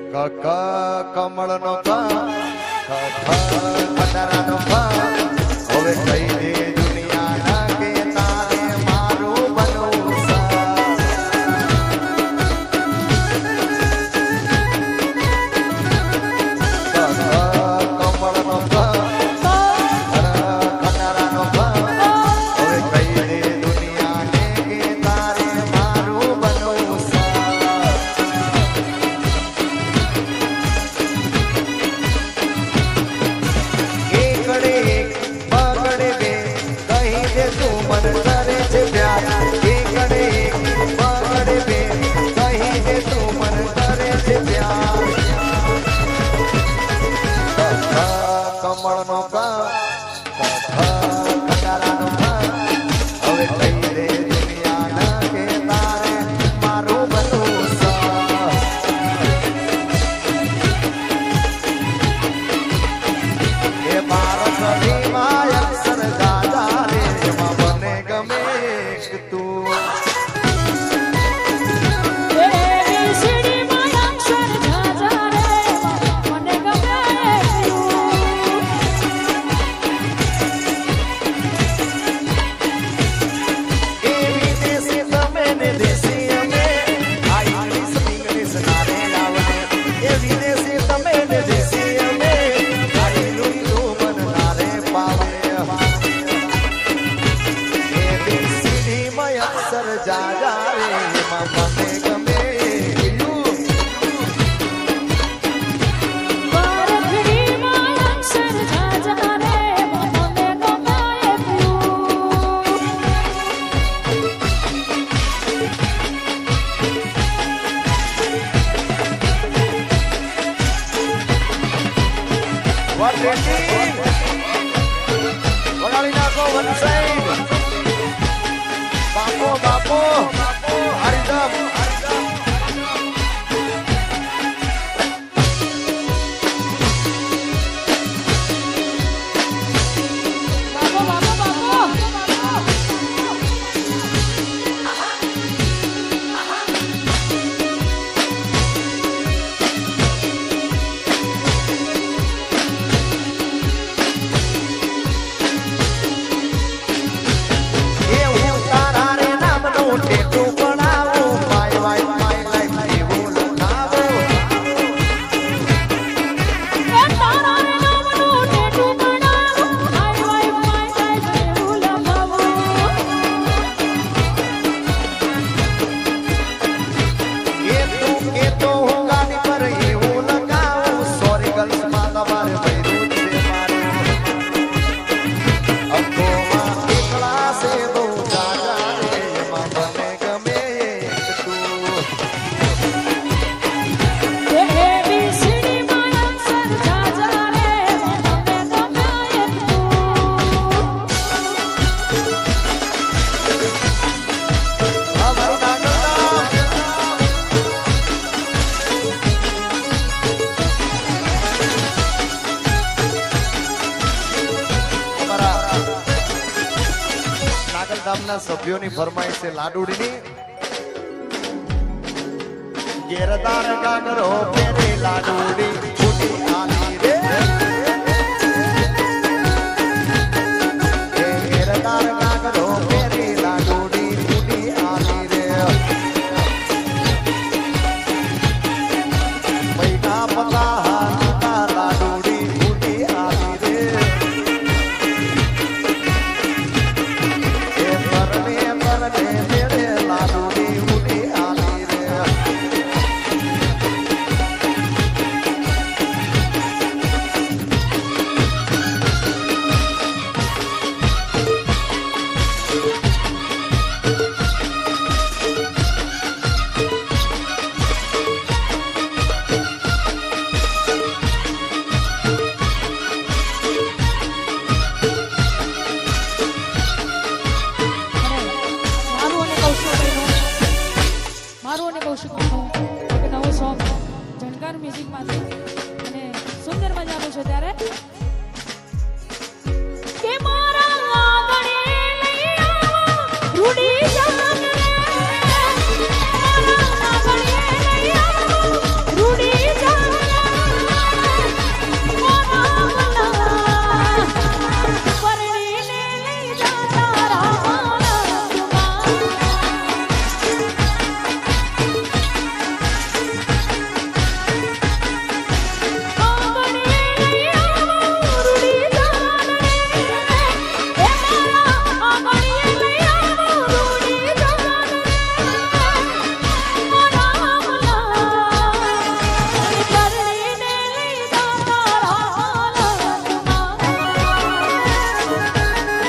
કમળ નો ખતરા નો હવે કઈ દે દુનિયા ના કે તારે મારું બનવું કમળ નો ખતરા નો હવે કઈ દે દુનિયા ને કે તારે મારું બનવું કમળ નો ખટારા નો હવે કઈ રે દુનિયા ના કે તારે મારું બધું એ ભારત માં અક્ષર દાદા રે એમાં મને ગમે તું જાજા રે એમાં મને ગમે વગાડી નાખો વન સાઈડ બાપો હરિદમ ગામના સભ્યોની ફરમાઈશ છે લાડુડીની ગેરદાર ગાગરો પેરે લાડુડી છૂટી આલી રે ગેરદાર ગાગરો પેરે લાડુડી છૂટી આલી રે મૈના પતા લાડુડી છૂટી આલી રે મારું અને કૌશિક નવું સોંગ ઝણકાર મ્યુઝિકમાંથી